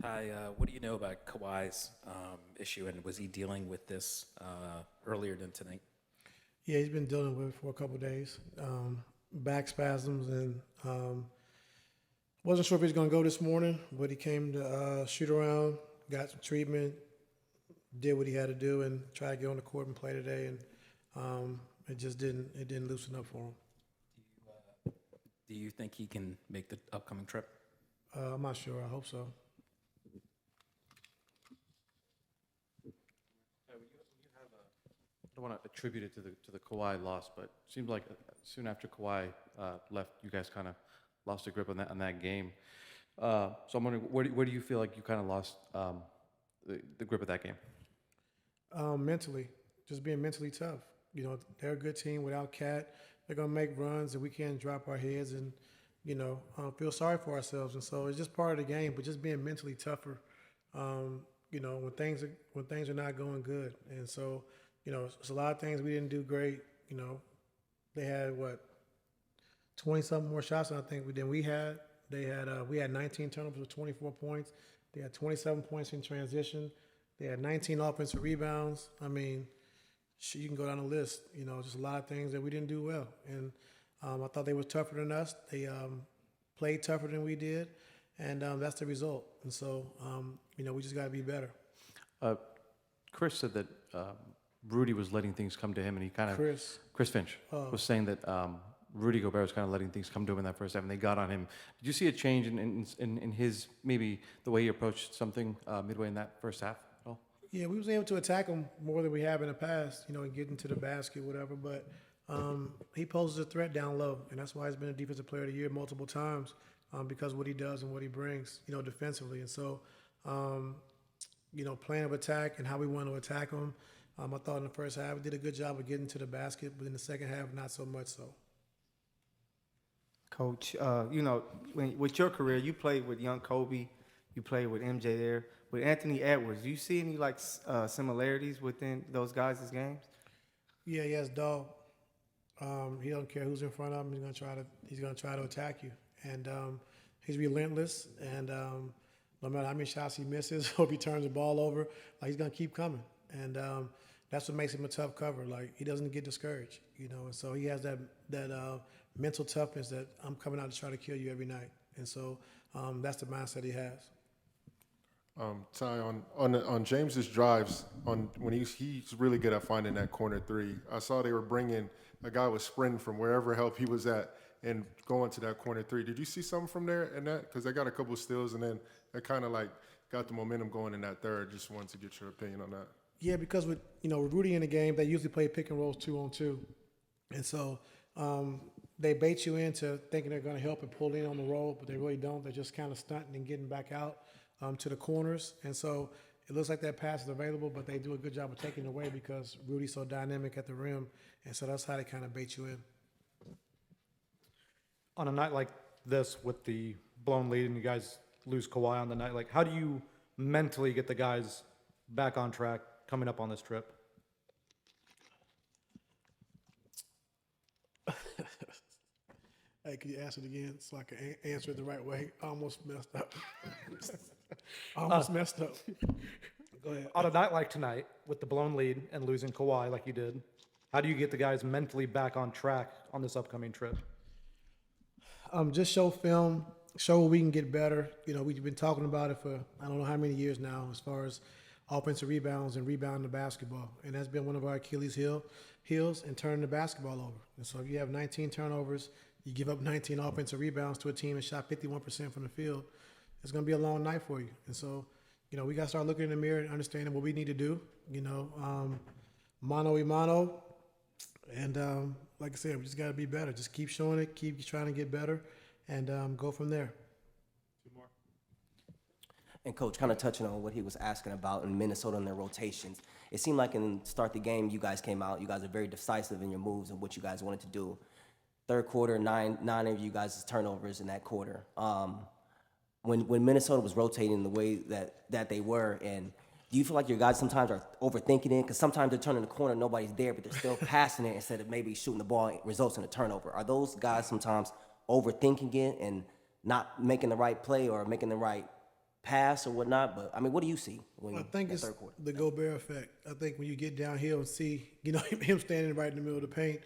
Ty, what do you know about Kawhi's issue, and was he dealing with this earlier than tonight? Yeah, he's been dealing with it for a couple of days. Back spasms, and wasn't sure if he was going to go this morning, but he came to shoot around, got some treatment, did what he had to do, and tried to get on the court and play today. And it just didn't loosen up for him. Do you think he can make the upcoming trip? I'm not sure. I hope so. I don't want to attribute it to the Kawhi loss, but it seemed like soon after Kawhi left, you guys kind of lost a grip on that game. So I'm wondering, where do you feel like you kind of lost the grip of that game? Mentally, just being mentally tough. You know, they're a good team without Cat. They're going to make runs, and we can't drop our heads and, feel sorry for ourselves. And so it's just part of the game, but just being mentally tougher, when things are not going good. And so, it's a lot of things we didn't do great. They had, 20-something more shots, I think, than we had. We had 19 turnovers with 24 points. They had 27 points in transition. They had 19 offensive rebounds. I mean, you can go down the list. Just a lot of things that we didn't do well. And I thought they were tougher than us. They played tougher than we did, and that's the result. And so, we just got to be better. Chris said that Rudy was letting things come to him, and he kind of Chris Finch was saying that Rudy Gobert was kind of letting things come to him in that first half, and they got on him. Did you see a change in his, maybe the way he approached something midway in that first half at all? Yeah, we was able to attack him more than we have in the past, and get into the basket, whatever. But he poses a threat down low, and that's why he's been a Defensive Player of the Year multiple times, because of what he does and what he brings, defensively. And so, plan of attack and how we want to attack him. I thought in the first half we did a good job of getting to the basket, but in the second half, not so much so. Coach, with your career, you played with young Kobe, you played with MJ there. With Anthony Edwards, do you see any similarities within those guys' games? Yeah, he has dog. He don't care who's in front of him. He's gonna try to attack you, and he's relentless. And no matter how many shots he misses or if he turns the ball over, he's gonna keep coming. And that's what makes him a tough cover. He doesn't get discouraged, And so he has that mental toughness that I'm coming out to try to kill you every night. And so that's the mindset he has. Ty, on James's drives, when he's really good at finding that corner three. I saw they were bringing a guy was sprinting from wherever help he was at and going to that corner three. Did you see something from there in that? Because they got a couple of steals, and then that kind of got the momentum going in that third. Just wanted to get your opinion on that. Yeah, because with Rudy in the game, they usually play pick and rolls 2-on-2, and so they bait you into thinking they're going to help and pull in on the roll, but they really don't. They're just kind of stunting and getting back out to the corners, and so it looks like that pass is available, but they do a good job of taking it away because Rudy's so dynamic at the rim, and so that's how they kind of bait you in. On a night like this with the blown lead and you guys lose Kawhi on the night, how do you mentally get the guys back on track coming up on this trip? Hey, can you ask it again so I can answer it the right way? I almost messed up. Messed up. Go ahead. On a night like tonight, with the blown lead and losing Kawhi like you did, how do you get the guys mentally back on track on this upcoming trip? Just show film, show where we can get better. We've been talking about it for I don't know how many years now as far as offensive rebounds and rebounding the basketball. And that's been one of our Achilles heels and turning the basketball over. And so if you have 19 turnovers, you give up 19 offensive rebounds to a team that shot 51% from the field, it's going to be a long night for you. And so, we got to start looking in the mirror and understanding what we need to do, mano a mano. And like I said, we just got to be better. Just keep showing it, keep trying to get better, and go from there. Two more. And Coach, kind of touching on what he was asking about in Minnesota and their rotations, it seemed like in start the game, you guys came out. You guys are very decisive in your moves and what you guys wanted to do. Third quarter, nine of you guys' turnovers in that quarter. When Minnesota was rotating the way that they were, and do you feel like your guys sometimes are overthinking it? Because sometimes they're turning the corner, nobody's there, but they're still passing it instead of maybe shooting the ball results in a turnover. Are those guys sometimes overthinking it and not making the right play or making the right pass or whatnot. But I mean, what do you see when I think in it's third quarter? the Gobert effect. I think when you get downhill and see, him standing right in the middle of the paint,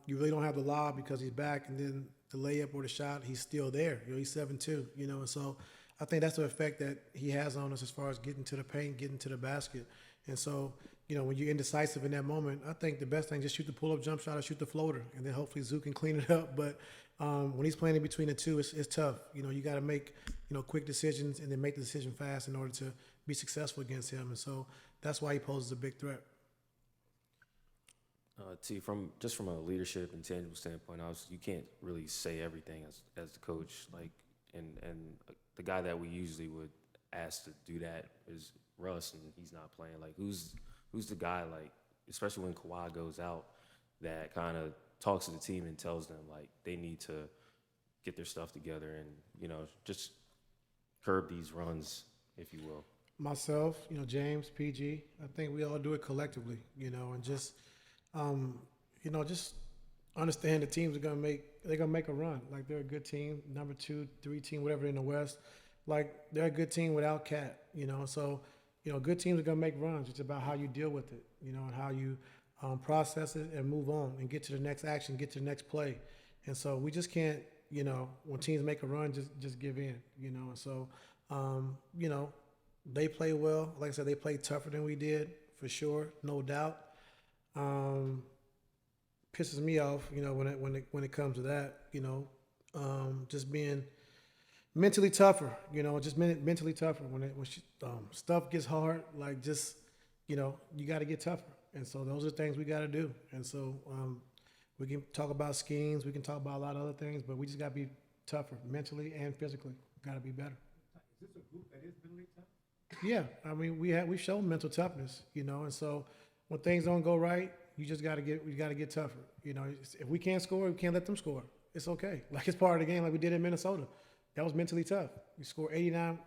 you really don't have the lob because he's back, and then the layup or the shot, he's still there. He's 7'2", and so I think that's the effect that he has on us as far as getting to the paint, getting to the basket. And so, when you're indecisive in that moment, I think the best thing is just shoot the pull-up jump shot or shoot the floater, and then hopefully Zoo can clean it up. But when he's playing in between the two, it's tough. You got to make, quick decisions and then make the decision fast in order to be successful against him. And so that's why he poses a big threat. From a leadership and tangible standpoint, obviously you can't really say everything as the coach. Like, and the guy that we usually would ask to do that is Russ, and he's not playing. Like, who's the guy, like, especially when Kawhi goes out, that kind of talks to the team and tells them, like, they need to get their stuff together and, just curb these runs, if you will. Myself, James, PG, I think we all do it collectively, and just, just understand the teams they're gonna make a run. Like, they're a good team, number 2, 3 team, whatever in the West. Like, they're a good team without Cat, so, good teams are gonna make runs. It's about how you deal with it, and how you process it and move on and get to the next action, get to the next play. And so we just can't, when teams make a run, just give in, and so, they play well. Like I said, they played tougher than we did, for sure, no doubt. Pisses me off, when it comes to that, just being mentally tougher, just mentally tougher when stuff gets hard, like, just, you got to get tougher. And so those are things we got to do. And so we can talk about schemes, we can talk about a lot of other things, but we just got to be tougher mentally and physically. Got to be better. Is this a group that is mentally tough? Yeah, I mean, we've shown mental toughness, and so when things don't go right, we got to get tougher. If we can't score, we can't let them score. It's okay. Like, it's part of the game, like we did in Minnesota. That was mentally tough. We score 89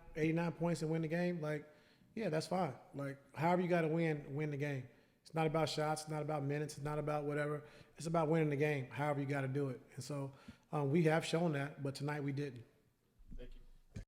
points and win the game. Like, yeah, that's fine. Like, however you got to win the game. It's not about shots. It's not about minutes. It's not about whatever. It's about winning the game, however you got to do it. And so we have shown that, but tonight we didn't.